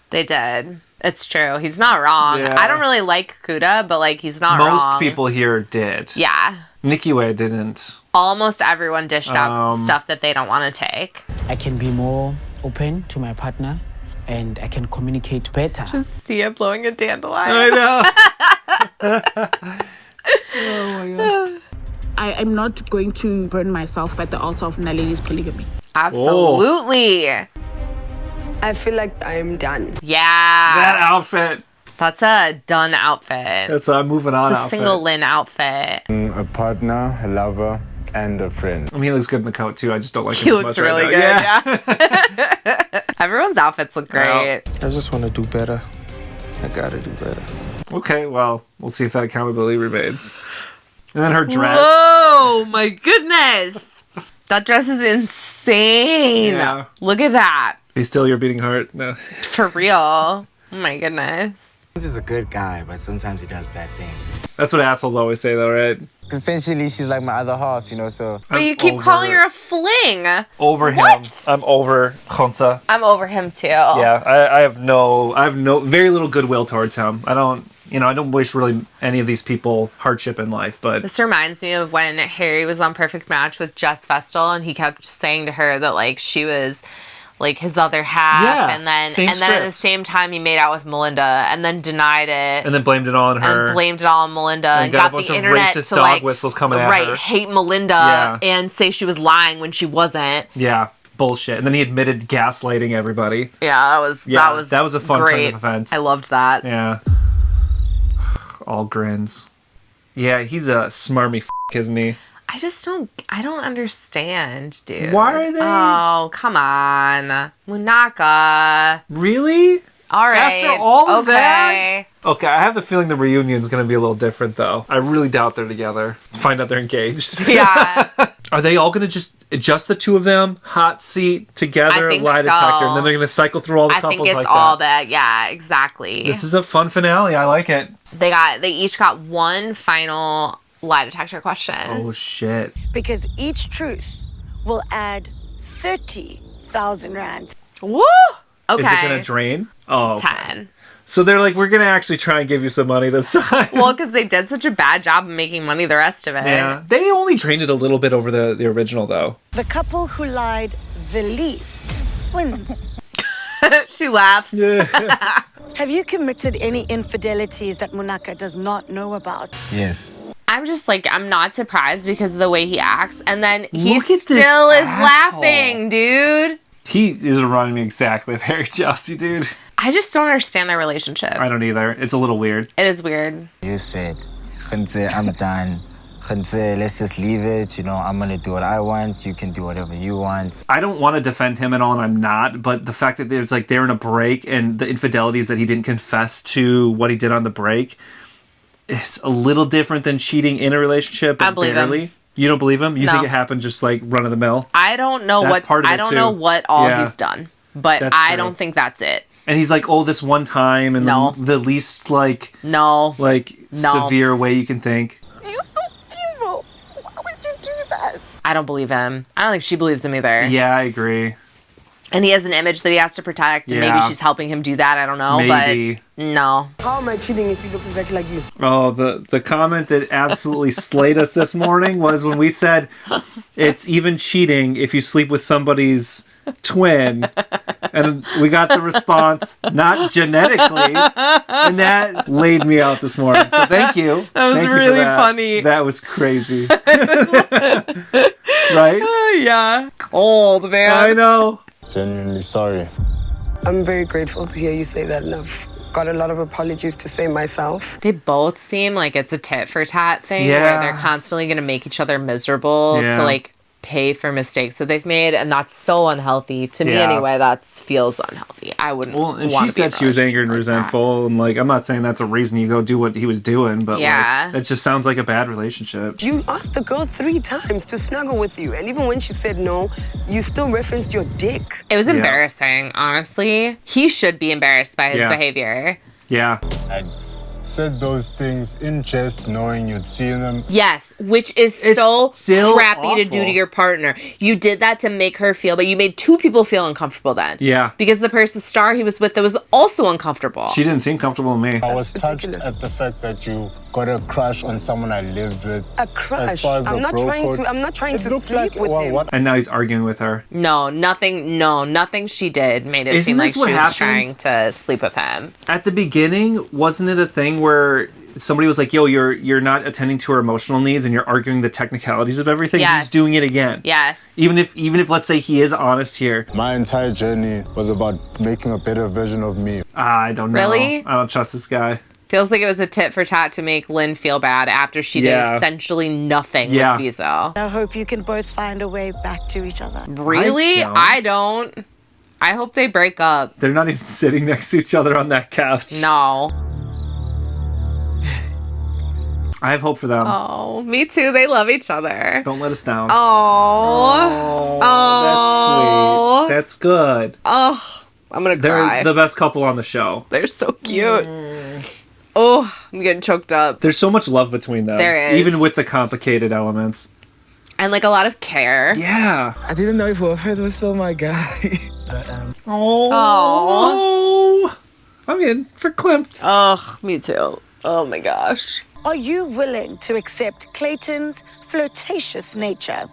S2: They did. It's true. He's not wrong.
S1: Yeah.
S2: I don't really like Kuda, but like he's not wrong.
S1: Most people here did.
S2: Yeah.
S1: Nikiwe didn't.
S2: Almost everyone dished out stuff that they don't want to take.
S14: I can be more open to my partner and I can communicate better.
S2: Just see it blowing a dandelion.
S1: I know.
S6: Oh my God. I am not going to burn myself at the altar of Naledi's polygamy.
S2: Absolutely.
S11: I feel like I'm done.
S2: Yeah.
S1: That outfit.
S2: That's a done outfit.
S1: That's a moving on
S2: It's a
S1: outfit.
S2: single Lynn outfit.
S5: A partner, a lover, and a friend.
S1: I mean, he looks good in the coat too. I just don't like
S2: He
S1: him as
S2: looks
S1: much
S2: really
S1: right
S2: good,
S1: now.
S2: yeah. Everyone's outfits look great.
S13: I just want to do better. I gotta do better.
S1: Okay, well, we'll see if that accountability remains. And then her dress.
S2: Whoa, my goodness. That dress is insane.
S1: Yeah.
S2: Look at that.
S1: Be still your beating heart. No.
S2: For real. Oh my goodness.
S12: He's a good guy, but sometimes he does bad things.
S1: That's what assholes always say though, right?
S12: Essentially, she's like my other half, you know, so...
S2: But you keep calling her a fling.
S1: Over him.
S2: What?
S1: I'm over Khonsa.
S2: I'm over him too.
S1: Yeah, I have very little goodwill towards him. I don't wish really any of these people hardship in life, but
S2: This reminds me of when Harry was on Perfect Match with Jess Vestal and he kept saying to her that like she was like his other half,
S1: Yeah,
S2: and then
S1: same
S2: at the
S1: script.
S2: same time he made out with Melinda and then denied it.
S1: and then blamed it all on her.
S2: And blamed it all on Melinda and
S1: got a
S2: got
S1: bunch
S2: the
S1: of
S2: internet
S1: racist
S2: to
S1: dog
S2: like
S1: whistles coming at her.
S2: hate Melinda
S1: Yeah.
S2: and say she was lying when she wasn't.
S1: Yeah, bullshit. And then he admitted gaslighting everybody.
S2: Yeah, that was
S1: a fun
S2: great.
S1: turn of events.
S2: I loved that.
S1: Yeah. All grins. Yeah, he's a smarmy isn't he?
S2: I don't understand, dude.
S1: Why are they?
S2: Oh, come on. Munaka.
S1: Really?
S2: All right.
S1: After all of
S2: okay.
S1: that? Okay, I have the feeling the reunion's going to be a little different, though. I really doubt they're together. Find out they're engaged.
S2: Yeah.
S1: Are they all going to just the two of them, hot seat, together,
S2: I think
S1: lie
S2: so.
S1: detector, and then they're going to cycle through all the
S2: I
S1: couples
S2: think it's
S1: like
S2: all
S1: that?
S2: that. Yeah, exactly.
S1: This is a fun finale. I like it.
S2: They each got one final lie detector question.
S1: Oh, shit.
S6: Because each truth will add 30,000 rand.
S2: Woo! Okay.
S1: Is it going to drain? Oh.
S2: 10.
S1: So they're like, we're going to actually try and give you some money this time.
S2: Well, because they did such a bad job of making money the rest of it.
S1: Yeah. They only drained it a little bit over the original, though.
S6: The couple who lied the least wins.
S2: She laughs.
S6: Have you committed any infidelities that Munaka does not know about?
S12: Yes.
S2: I'm just like, I'm not surprised because of the way he acts. And then he
S1: Look at this
S2: still is
S1: asshole.
S2: laughing, dude.
S1: He is reminding me exactly of Harry Chelsea, dude.
S2: I just don't understand their relationship.
S1: I don't either. It's a little weird.
S2: It is weird.
S12: You said, Khonse, I'm done. Khonse, let's just leave it. You know, I'm going to do what I want. You can do whatever you want.
S1: I don't want to defend him at all, and I'm not, but the fact that there's like they're in a break and the infidelities that he didn't confess to what he did on the break is a little different than cheating in a relationship.
S2: I believe him.
S1: You don't believe him? You
S2: No.
S1: think it happened just like run of the mill?
S2: I don't know
S1: That's
S2: what
S1: part of
S2: I
S1: it,
S2: don't
S1: too.
S2: know what all
S1: Yeah.
S2: he's done, but
S1: That's
S2: I
S1: true.
S2: don't think that's it.
S1: And he's like, oh, this one time, and
S2: No.
S1: the least like
S2: No.
S1: severe way you can think.
S6: You're so evil. Why would you do that?
S2: I don't believe him. I don't think she believes him either.
S1: Yeah, I agree.
S2: And he has an image that he has to protect, and maybe
S1: Yeah.
S2: she's helping him do that. I don't know,
S1: Maybe.
S2: but no.
S11: How am I cheating if he looks exactly like you?
S1: Oh, the comment that absolutely slayed us this morning was when we said it's even cheating if you sleep with somebody's twin, and we got the response, not genetically, and that laid me out this morning. So thank you.
S2: That was
S1: Thank you for
S2: really
S1: that.
S2: funny.
S1: That was crazy. Right?
S2: Yeah. Cold, man.
S1: I know.
S5: Genuinely sorry.
S11: I'm very grateful to hear you say that, and I've got a lot of apologies to say myself.
S2: They both seem like it's a tit for tat thing
S1: Yeah.
S2: where they're constantly going to make each other miserable
S1: Yeah.
S2: to like pay for mistakes that they've made, and that's so unhealthy to me
S1: Yeah.
S2: anyway. That feels unhealthy. I wouldn't.
S1: Well, and
S2: wanna
S1: she
S2: be
S1: said
S2: in a
S1: she was angry and
S2: relationship like that.
S1: resentful, and like I'm not saying that's a reason you go do what he was doing, but
S2: Yeah.
S1: like it just sounds like a bad relationship.
S11: You asked the girl 3 times to snuggle with you, and even when she said no, you still referenced your dick.
S2: It was embarrassing, honestly. He should be embarrassed by his
S1: Yeah.
S2: behavior.
S1: Yeah.
S5: I said those things in jest, knowing you'd see them.
S2: Yes, which is
S1: It's
S2: so
S1: still
S2: crappy to do to
S1: awful.
S2: your partner. You did that to make her feel, but you made 2 people feel uncomfortable then.
S1: Yeah.
S2: Because the person star he was with that was also uncomfortable.
S1: She didn't seem comfortable with me.
S5: I was touched at the fact that you got a crush on someone I lived with.
S11: A crush.
S5: As far as the
S11: I'm not
S5: bro
S11: trying
S5: code,
S11: to. I'm not trying
S5: it
S11: to
S5: looked
S11: sleep
S5: like,
S11: with
S5: well,
S11: him.
S5: what
S1: And now he's arguing with her.
S2: Nothing she did made it
S1: Isn't
S2: seem like
S1: this
S2: she
S1: what
S2: was
S1: happened?
S2: trying to sleep with him.
S1: At the beginning, wasn't it a thing where somebody was like, "Yo, you're not attending to her emotional needs, and you're arguing the technicalities of everything"?
S2: Yes.
S1: He's doing it again.
S2: Yes.
S1: Even if let's say he is honest here.
S5: My entire journey was about making a better version of me.
S1: I don't know.
S2: Really?
S1: I don't trust this guy.
S2: Feels like it was a tit for tat to make Lynn feel bad after she did
S1: Yeah.
S2: essentially nothing
S1: Yeah.
S2: with Bizo.
S15: I hope you can both find a way back to each other.
S2: Really? I don't. I hope they break up.
S1: They're not even sitting next to each other on that couch.
S2: No.
S1: I have hope for them.
S2: Oh, me too. They love each other.
S1: Don't let us down.
S2: Oh. Oh.
S1: That's sweet. That's good.
S2: Oh. I'm gonna
S1: They're
S2: cry.
S1: the best couple on the show.
S2: They're so cute. Oh, I'm getting choked up.
S1: There's so much love between them.
S2: There is.
S1: Even with the complicated elements.
S2: And like a lot of care.
S1: Yeah.
S13: I didn't know if Wilfred was still my guy.
S2: Oh.
S1: I'm getting verklempt.
S2: Oh, me too. Oh my gosh.
S15: Are you willing to accept Clayton's flirtatious nature?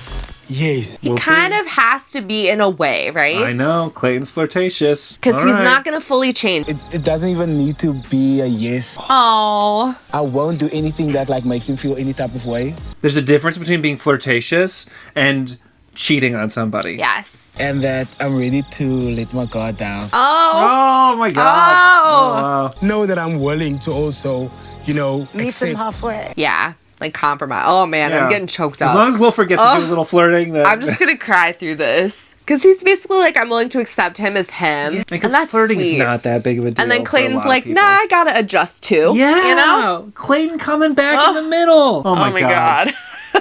S13: Yes.
S2: He kind of has to be in a way, right?
S1: I know. Clayton's flirtatious.
S2: Because
S1: All
S2: he's
S1: right.
S2: not going to fully change.
S8: It doesn't even need to be a yes.
S2: Oh.
S8: I won't do anything that like makes him feel any type of way.
S1: There's a difference between being flirtatious and cheating on somebody.
S2: Yes.
S8: And that I'm ready to let my guard down.
S2: Oh.
S1: Oh my God.
S2: Oh.
S13: Know that I'm willing to also,
S15: Meet him halfway.
S2: Yeah. Like compromise. Oh man,
S1: Yeah.
S2: I'm getting choked up.
S1: As long as Wilfred gets to do a little flirting, then
S2: I'm just gonna cry through this. Because he's basically like, I'm willing to accept him as him.
S1: because
S2: and that's
S1: flirting's
S2: sweet.
S1: not that big of a deal.
S2: And then
S1: for a
S2: Clayton's
S1: lot of
S2: like,
S1: people.
S2: nah, I gotta adjust too.
S1: Yeah.
S2: You know?
S1: Clayton coming back in the middle. Oh my God.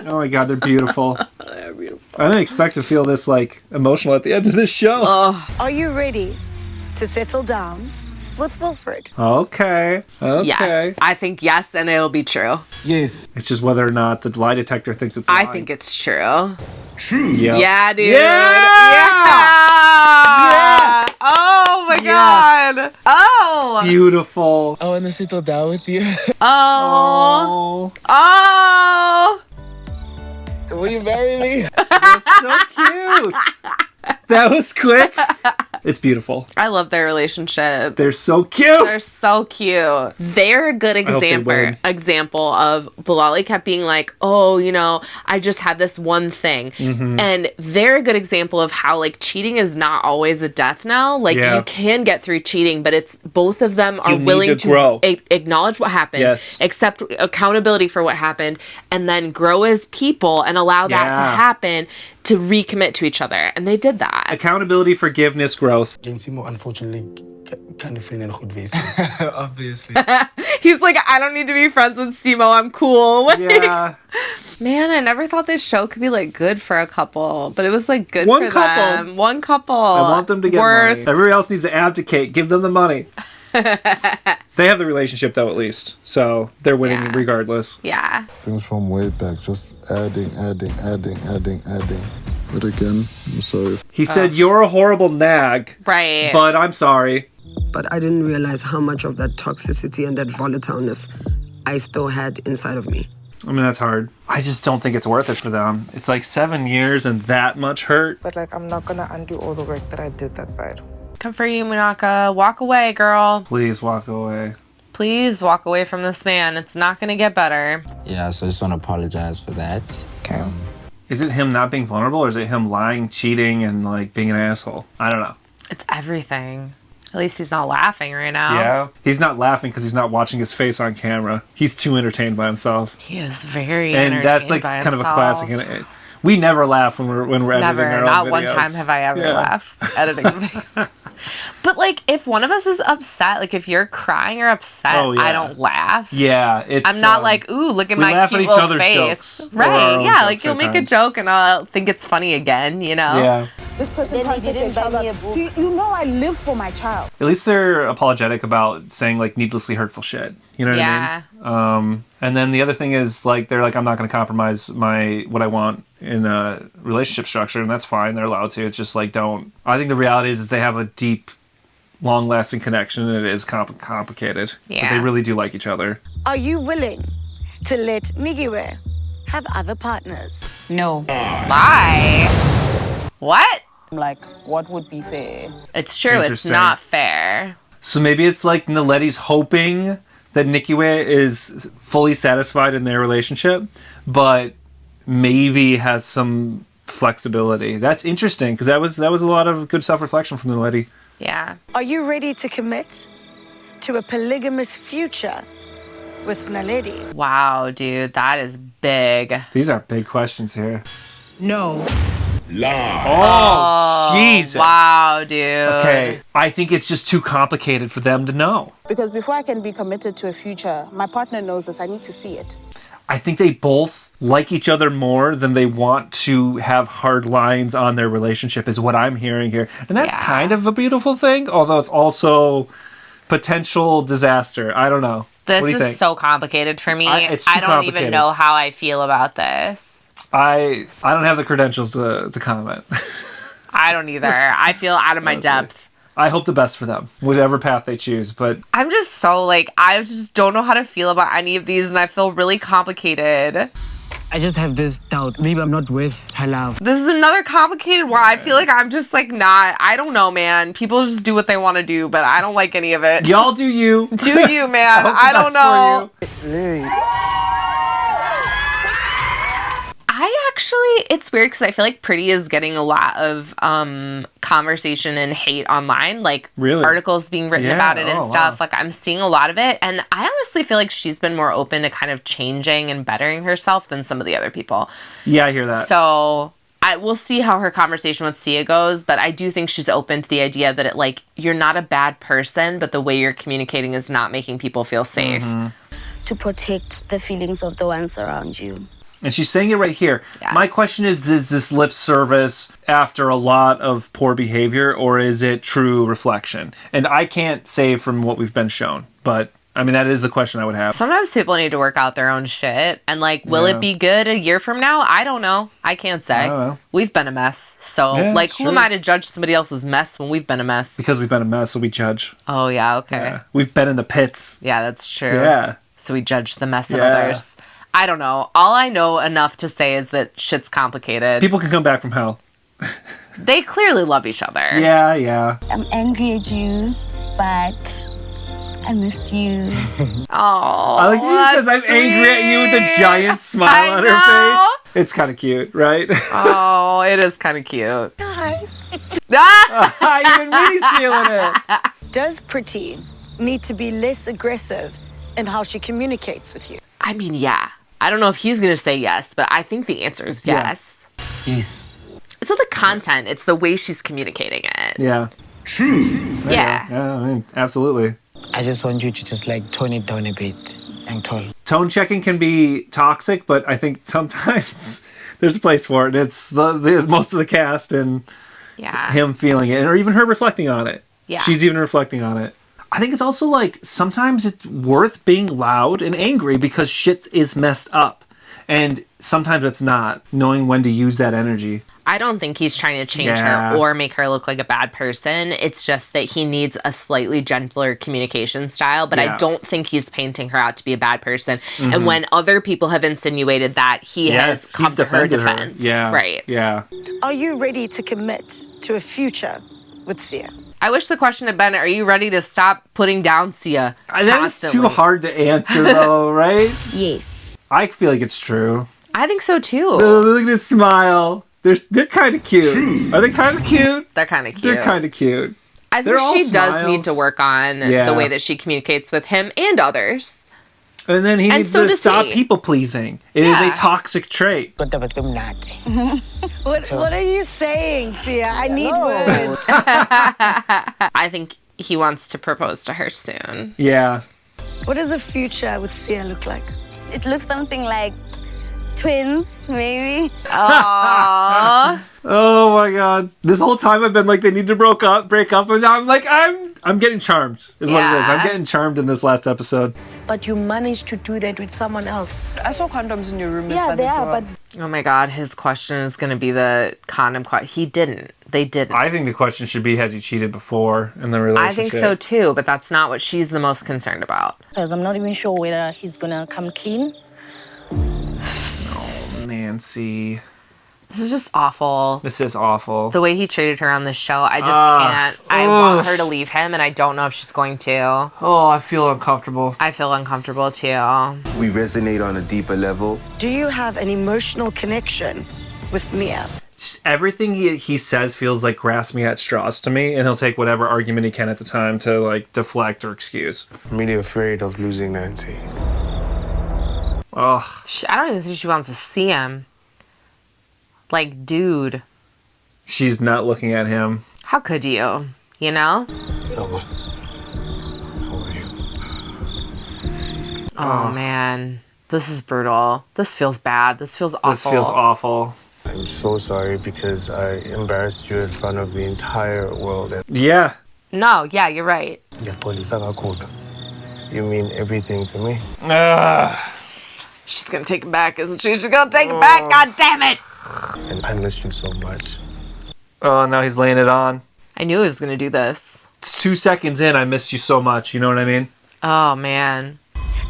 S1: Oh my God, they're beautiful.
S2: They're beautiful.
S1: I didn't expect to feel this like emotional at the end of this show.
S15: Are you ready to settle down with Wilfred?
S1: Okay. Okay.
S2: Yes. I think yes, and it'll be true.
S8: Yes.
S1: It's just whether or not the lie detector thinks it's lying.
S2: I think it's true.
S4: True.
S1: Yep.
S2: Yeah, dude.
S1: Yeah!
S2: Yes! Oh my God. Oh.
S1: Beautiful.
S8: I want to settle down with you.
S2: Oh. Oh.
S8: Will you marry me?
S1: That's so cute. That was quick. It's beautiful.
S2: I love their relationship.
S1: They're so cute.
S2: They're so cute. They're a good
S1: hope they win.
S2: example of Bilali kept being like, oh, I just had this one thing.
S1: Mm-hmm.
S2: And they're a good example of how like cheating is not always a death knell. Like
S1: Yeah.
S2: you can get through cheating, but it's both of them are
S1: You need
S2: willing
S1: to grow.
S2: Acknowledge what happened,
S1: Yes.
S2: accept accountability for what happened, and then grow as people and allow that
S1: Yeah.
S2: to happen to recommit to each other. And they did that.
S1: Accountability, forgiveness, growth.
S13: Simo, unfortunately, kind of feeling good ways. Obviously.
S2: He's like, I don't need to be friends with Simo. I'm cool. Like,
S1: Yeah.
S2: man, I never thought this show could be like good for a couple, but it was like good
S1: One
S2: for
S1: couple.
S2: them. One couple.
S1: I want them to get
S2: worth.
S1: money. Everybody else needs to abdicate. Give them the money. They have the relationship though, at least. So they're winning regardless.
S2: Yeah.
S5: Things from way back, just adding. But again, I'm sorry.
S1: He said, "You're a horrible nag."
S2: Right.
S1: But I'm sorry.
S11: But I didn't realize how much of that toxicity and that volatileness I still had inside of me.
S1: I mean, that's hard. I just don't think it's worth it for them. It's like 7 years and that much hurt.
S16: But like, I'm not gonna undo all the work that I did that side.
S2: Come for you, Munaka. Walk away, girl.
S1: Please walk away.
S2: Please walk away from this man. It's not going to get better.
S12: Yeah, so I just want to apologize for that.
S16: Okay.
S1: Is it him not being vulnerable, or is it him lying, cheating, and like being an asshole? I don't know.
S2: It's everything. At least he's not laughing right now.
S1: Yeah. He's not laughing because he's not watching his face on camera. He's too entertained by himself.
S2: He is very
S1: and
S2: entertained
S1: that's like
S2: by
S1: kind
S2: himself.
S1: of a classic. And we never laugh when we're editing
S2: Never.
S1: our
S2: Not
S1: own
S2: one
S1: videos.
S2: time have I ever laughed editing a video. But like, if one of us is upset, like if you're crying or upset, I don't laugh.
S1: Yeah, it's.
S2: I'm not like, ooh, look at
S1: we
S2: my
S1: laugh
S2: cute
S1: at each
S2: little
S1: other's
S2: face.
S1: jokes, or our
S2: Right?
S1: own
S2: Yeah, like
S1: jokes
S2: you'll
S1: at
S2: make a
S1: times.
S2: joke and I'll think it's funny again. You know?
S1: Yeah.
S6: This person
S3: Then he
S6: can't take
S3: didn't
S6: their
S3: buy
S6: child
S3: me a
S6: out.
S3: book.
S6: You know I live for my child.
S1: At least they're apologetic about saying like needlessly hurtful shit. You know what I mean? And then the other thing is like they're like, I'm not going to compromise what I want in a relationship structure, and that's fine. They're allowed to. It's just like don't. I think the reality is they have a deep, long-lasting connection, and it is complicated.
S2: Yeah.
S1: But they really do like each other.
S15: Are you willing to let Nigiwe have other partners?
S10: No.
S2: Why? What?
S10: Like, what would be fair?
S2: It's true. It's
S1: Interesting.
S2: not fair.
S1: So maybe it's like Naledi's hoping that Nikiwe is fully satisfied in their relationship, but maybe has some flexibility. That's interesting because that was a lot of good self-reflection from Naledi.
S2: Yeah.
S15: Are you ready to commit to a polygamous future with Naledi?
S2: Wow, dude, that is big.
S1: These are big questions here.
S6: No.
S4: Lie.
S1: Oh, Jesus.
S2: Wow, dude.
S1: Okay, I think it's just too complicated for them to know.
S6: Because before I can be committed to a future, my partner knows this. I need to see it.
S1: I think they both like each other more than they want to have hard lines on their relationship is what I'm hearing here. And that's kind of a beautiful thing, although it's also potential disaster. I don't know.
S2: This
S1: what do you
S2: is
S1: think?
S2: so complicated for me.
S1: It's too
S2: I don't
S1: complicated.
S2: even know how I feel about this.
S1: I don't have the credentials to comment.
S2: I don't either. I feel out of my depth.
S1: I hope the best for them, whatever path they choose. But
S2: I'm just so like, I just don't know how to feel about any of these, and I feel really complicated.
S14: I just have this doubt. Maybe I'm not worth her love.
S2: This is another complicated one. I feel like I'm just like not, I don't know, man. People just do what they want to do, but I don't like any of it.
S1: y'all do you.
S2: Do you, man? I don't know. I actually, it's weird because I feel like Pretty is getting a lot of conversation and hate online, like articles being written about it and stuff. Like I'm seeing a lot of it, and I honestly feel like she's been more open to kind of changing and bettering herself than some of the other people.
S1: Yeah, I hear that.
S2: So we'll see how her conversation with Sia goes, but I do think she's open to the idea that you're not a bad person, but the way you're communicating is not making people feel safe.
S1: Mm-hmm.
S3: To protect the feelings of the ones around you.
S1: And she's saying it right here. Yes. My question is this lip service after a lot of poor behavior, or is it true reflection? And I can't say from what we've been shown, but I mean, that is the question I would have.
S2: Sometimes people need to work out their own shit. And will it be good a year from now? I don't know. I can't say.
S1: I don't know.
S2: We've been a mess. So, who am I to judge somebody else's mess when we've been a mess?
S1: Because we've been a mess, so we judge.
S2: Oh, yeah, okay.
S1: Yeah. We've been in the pits.
S2: Yeah, that's true.
S1: Yeah.
S2: So we judge the mess of others. I don't know. All I know enough to say is that shit's complicated.
S1: People can come back from hell.
S2: They clearly love each other.
S1: Yeah, yeah.
S3: I'm angry at you, but I missed you.
S2: Oh,
S1: I like she says, I'm angry at you with a giant smile on her face. It's kind of cute, right?
S2: Oh, it is kind of cute.
S15: Guys.
S2: Even
S15: Winnie's
S2: feeling
S15: it. Does Pretty need to be less aggressive in how she communicates with you?
S2: I mean, yeah. I don't know if he's going to say yes, but I think the answer is yes.
S14: Yes.
S2: It's not the content, it's the way she's communicating it.
S1: Yeah.
S4: True.
S2: Yeah.
S1: Yeah, I mean, absolutely.
S14: I just want you to just tone it down a bit and tall.
S1: Tone checking can be toxic, but I think sometimes there's a place for it. And it's the most of the cast and him feeling it, or even her reflecting on it.
S2: Yeah.
S1: She's even reflecting on it. I think it's also sometimes it's worth being loud and angry because shit is messed up. And sometimes it's not, knowing when to use that energy.
S2: I don't think he's trying to change her or make her look like a bad person. It's just that he needs a slightly gentler communication style, but I don't think he's painting her out to be a bad person. Mm-hmm. And when other people have insinuated that, he has come to her defense.
S1: Yeah.
S2: Right.
S1: Yeah.
S15: Are you ready to commit to a future with Sia?
S2: I wish the question had been, are you ready to stop putting down Sia
S1: That is too hard to answer, though, right?
S3: Yes.
S1: I feel like it's true.
S2: I think so too.
S1: Look at his smile. They're kind of cute. Are they kind of cute?
S2: They're kind of cute.
S1: They're kind of cute.
S2: I think she does need to work on the way that she communicates with him and others.
S1: And then he needs to stop people pleasing. It is a toxic trait.
S14: What
S15: are you saying, Sia? I need words.
S2: I think he wants to propose to her soon.
S1: Yeah.
S15: What does a future with Sia look like?
S3: It looks something like twins, maybe.
S2: Aww.
S1: Oh my god. This whole time I've been like, they need to break up, and now I'm like, I'm getting charmed, is what it is. I'm getting charmed in this last episode.
S15: But you managed to do that with someone else.
S11: I saw condoms in your room.
S15: Yeah, they are, but...
S2: Oh my god, his question is going to be the condom question. He didn't. They didn't.
S1: I think the question should be, has he cheated before in the relationship?
S2: I think so too, but that's not what she's the most concerned about.
S3: Because I'm not even sure whether he's gonna come clean.
S1: Oh, Nancy.
S2: This is just awful.
S1: This is awful.
S2: The way he treated her on this show, I just can't. I want her to leave him, and I don't know if she's going to.
S1: Oh, I feel uncomfortable.
S2: I feel uncomfortable, too.
S9: We resonate on a deeper level.
S15: Do you have an emotional connection with Mia?
S1: Just everything he says feels like grasping at straws to me, and he'll take whatever argument he can at the time to, like, deflect or excuse.
S13: I'm really afraid of losing Nancy.
S1: Ugh.
S2: I don't even think she wants to see him. Like, dude.
S1: She's not looking at him.
S2: How could you? You know?
S13: Selma. How are you?
S2: Oh, man. This is brutal. This feels bad. This feels awful.
S1: This feels awful.
S13: I'm so sorry because I embarrassed you in front of the entire world.
S1: Yeah.
S2: No, yeah, you're right.
S13: You mean everything to me.
S2: She's gonna take it back, isn't she? She's gonna take it back. God damn it!
S13: And I missed you so much.
S1: Oh, now he's laying it on.
S2: I knew he was gonna do this.
S1: It's 2 seconds in. I missed you so much. You know what I mean?
S2: Oh, man.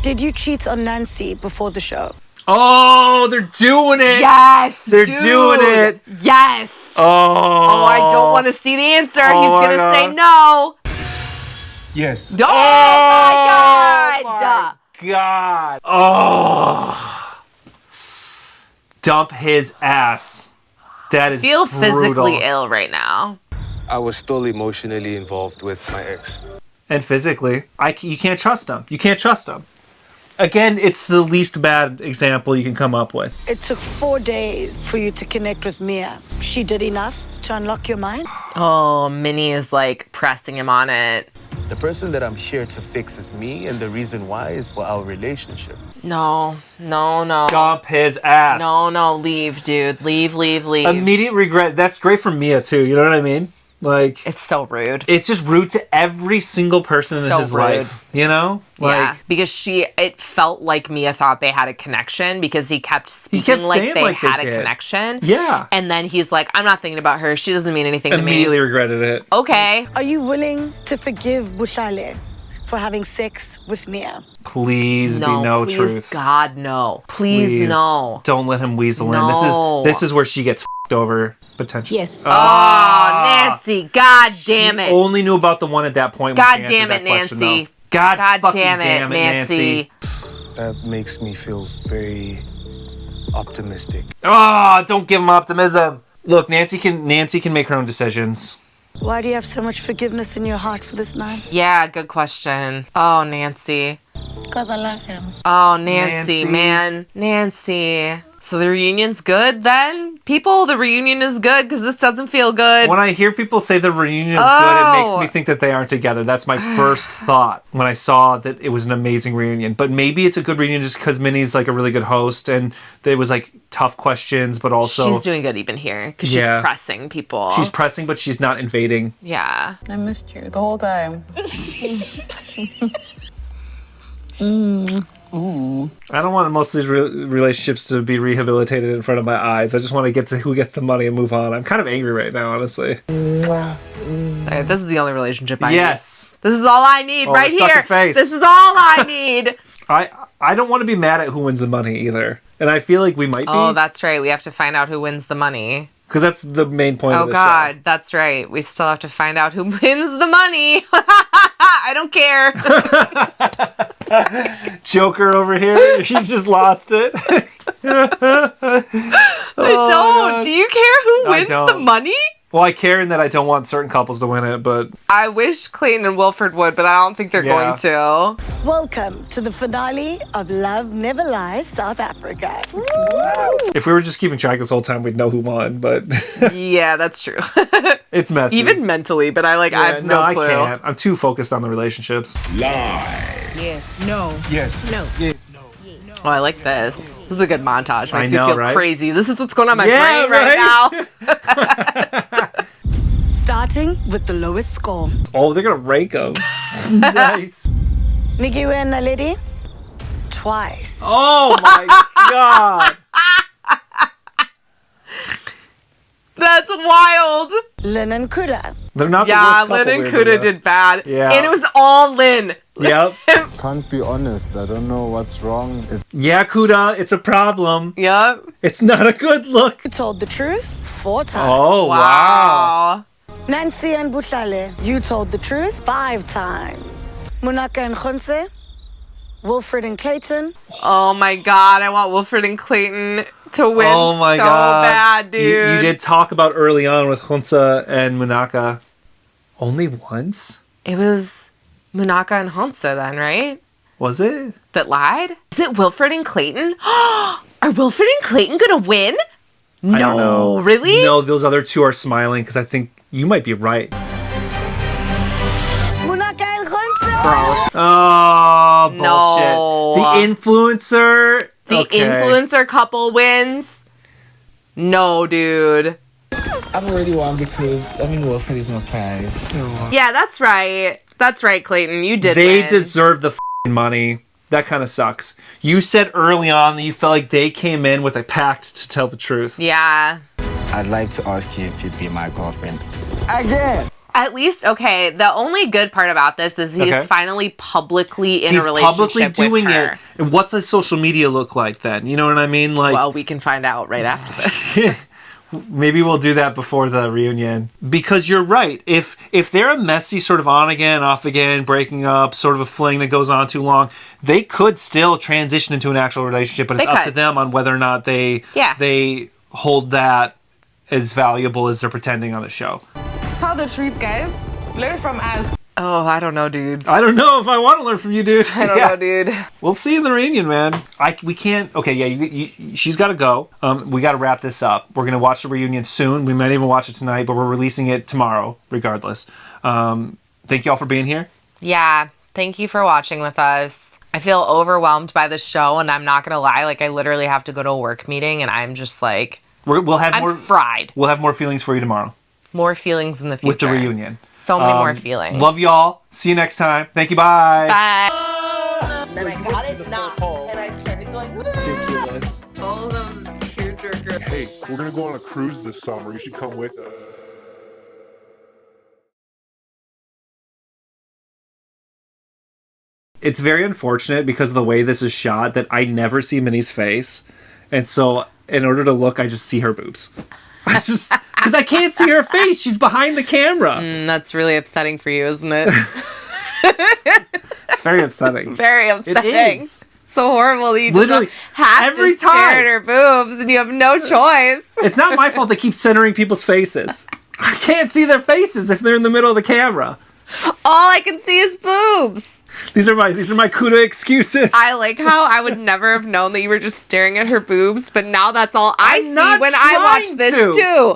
S15: Did you cheat on Nancy before the show?
S1: Oh, they're doing it.
S2: Yes,
S1: they're
S2: dude.
S1: doing it.
S2: Yes.
S1: Oh,
S2: I don't want to see the answer.
S1: Oh,
S2: he's
S1: my
S2: gonna
S1: God.
S2: say no.
S13: Yes.
S2: Oh, my God.
S1: God. Oh. Dump his ass. That is
S2: I feel
S1: brutal.
S2: physically ill right now.
S13: I was still emotionally involved with my ex.
S1: And physically. You can't trust him. You can't trust him. Again, it's the least bad example you can come up with.
S15: It took 4 days for you to connect with Mia. She did enough to unlock your mind?
S2: Oh, Minnie is like pressing him on it.
S13: The person that I'm here to fix is me, and the reason why is for our relationship.
S2: No.
S1: Dump his ass.
S2: No, leave, dude. Leave.
S1: Immediate regret. That's great for Mia, too. You know what I mean? Like,
S2: it's so rude.
S1: It's just rude to every single person in his life. You know?
S2: Yeah, because it felt like Mia thought they had a connection because he kept speaking like they had a connection.
S1: Yeah.
S2: And then he's like, I'm not thinking about her. She doesn't mean anything to me.
S1: Immediately regretted it.
S2: Okay.
S15: Are you willing to forgive Bushale for having sex with Mia?
S1: Please be no
S2: please,
S1: truth.
S2: God, no. Please, no.
S1: Don't let him weasel in. This is where she gets f***ed over, potentially.
S3: Yes.
S2: Oh, Nancy. God damn it.
S1: She only knew about the one at that point. When
S2: God
S1: she
S2: damn
S1: answered
S2: it,
S1: that question,
S2: Nancy.
S1: though. God
S2: damn it, Nancy.
S13: That makes me feel very optimistic.
S1: Oh, don't give him optimism. Look, Nancy can make her own decisions.
S15: Why do you have so much forgiveness in your heart for this man?
S2: Yeah, good question. Oh, Nancy.
S3: Because I love him.
S2: Oh, Nancy, man. Nancy. So the reunion's good then? People, the reunion is good because this doesn't feel good.
S1: When I hear people say the reunion is good, it makes me think that they aren't together. That's my first thought when I saw that it was an amazing reunion. But maybe it's a good reunion just because Minnie's like a really good host and there was like tough questions, but also...
S2: She's doing good even here because she's pressing people.
S1: She's pressing, but she's not invading.
S2: Yeah.
S10: I missed you the whole time.
S1: I don't want most of these relationships to be rehabilitated in front of my eyes. I just want to get to who gets the money and move on. I'm kind of angry right now, honestly.
S2: This is the only relationship I need.
S1: Yes.
S2: This is all I need right here.
S1: Face.
S2: This is all I need.
S1: I don't want to be mad at who wins the money either. And I feel like we might be.
S2: Oh, that's right. We have to find out who wins the money.
S1: Because that's the main point of the
S2: God,
S1: show.
S2: That's right. We still have to find out who wins the money. I don't care.
S1: Joker over here. He just lost it.
S2: I don't. Do you care who wins the money?
S1: Well, I care in that I don't want certain couples to win it, but...
S2: I wish Clayton and Wilfred would, but I don't think they're going to.
S15: Welcome to the finale of Love Never Lies South Africa.
S1: If we were just keeping track this whole time, we'd know who won, but...
S2: Yeah, that's true.
S1: It's messy.
S2: Even mentally, but I have no clue.
S1: I can't. I'm too focused on the relationships.
S4: Lie.
S6: Yes. No.
S13: Yes.
S6: No.
S13: Yes.
S2: Oh, I like this. This is a good montage. Makes me feel
S1: right?
S2: crazy. This is what's going on in my brain right now.
S15: Starting with the lowest score.
S1: Oh, they're going to rank them. Nice.
S15: Nikiwe and Naledi, twice.
S1: Oh my God.
S2: That's wild.
S15: Lynn and Kuda.
S1: They're not the worst couple.
S2: Lynn and Kuda did bad.
S1: Yeah.
S2: And it was all Lynn.
S1: Yep.
S5: Can't be honest. I don't know what's wrong.
S1: Yeah, Kuda, it's a problem.
S2: Yep.
S1: It's not a good look.
S15: You told the truth 4 times.
S1: Oh, wow.
S15: Nancy and Bushale, you told the truth 5 times. Munaka and Khonse, Wilfred and Clayton.
S2: Oh my God, I want Wilfred and Clayton to win
S1: oh my
S2: so
S1: God.
S2: bad, dude.
S1: You did talk about early on with Hunsa and Munaka. Only once?
S2: It was Munaka and Hansa then, right?
S1: Was it?
S2: That lied? Is it Wilfred and Clayton? Are Wilfred and Clayton gonna win? No,
S1: I don't know.
S2: Really?
S1: No, those other two are smiling because I think you might be right.
S15: Munaka and Khonse.
S2: Gross.
S1: Oh, bullshit.
S2: No.
S1: The influencer.
S2: The influencer couple wins? No, dude.
S13: I've already won because Wilfred is my prize. So.
S2: Yeah, that's right. That's right, Clayton. You did
S1: They
S2: win.
S1: deserve the money. That kind of sucks. You said early on that you felt like they came in with a pact to tell the truth.
S2: Yeah.
S12: I'd like to ask you if you'd be my girlfriend.
S5: Again!
S2: At least, okay, the only good part about this is he's finally publicly in a relationship
S1: publicly doing
S2: with her.
S1: it. And what's his social media look like then? You know what I mean? Like,
S2: well, we can find out right after this.
S1: Maybe we'll do that before the reunion. Because you're right. If they're a messy sort of on again, off again, breaking up, sort of a fling that goes on too long, they could still transition into an actual relationship, but it's up to them on whether or not they hold that as valuable as they're pretending on the show.
S16: Tell the truth, guys. Learn from us.
S2: Oh, I don't know, dude.
S1: I don't know if I want to learn from you, dude.
S2: I don't know, dude.
S1: We'll see in the reunion, man. We can't. Okay, yeah, she's got to go. We got to wrap this up. We're gonna watch the reunion soon. We might even watch it tonight, but we're releasing it tomorrow, regardless. Thank you all for being here.
S2: Yeah, thank you for watching with us. I feel overwhelmed by the show, and I'm not gonna lie. Like, I literally have to go to a work meeting, and I'm just like, I'm fried.
S1: We'll have more feelings for you tomorrow.
S2: More feelings in the future.
S1: With the reunion.
S2: So many more feelings.
S1: Love y'all. See you next time. Thank you. Bye.
S2: Bye.
S17: Then I got it knocked, and I started going,
S1: ridiculous.
S2: Oh, that was a tearjerker.
S18: Hey, we're gonna go on a cruise this summer. You should come with us.
S1: It's very unfortunate because of the way this is shot that I never see Minnie's face. And so in order to look, I just see her boobs. I just, because I can't see her face. She's behind the camera.
S2: That's really upsetting for you, isn't it?
S1: It's very upsetting.
S2: Very upsetting.
S1: It is.
S2: So horrible that you
S1: Literally,
S2: just have
S1: every
S2: to stare
S1: time.
S2: at her boobs and you have no choice.
S1: It's not my fault they keep centering people's faces. I can't see their faces if they're in the middle of the camera.
S2: All I can see is boobs.
S1: These are my Kuda excuses.
S2: I like how I would never have known that you were just staring at her boobs, but now that's all I see when I watch this too.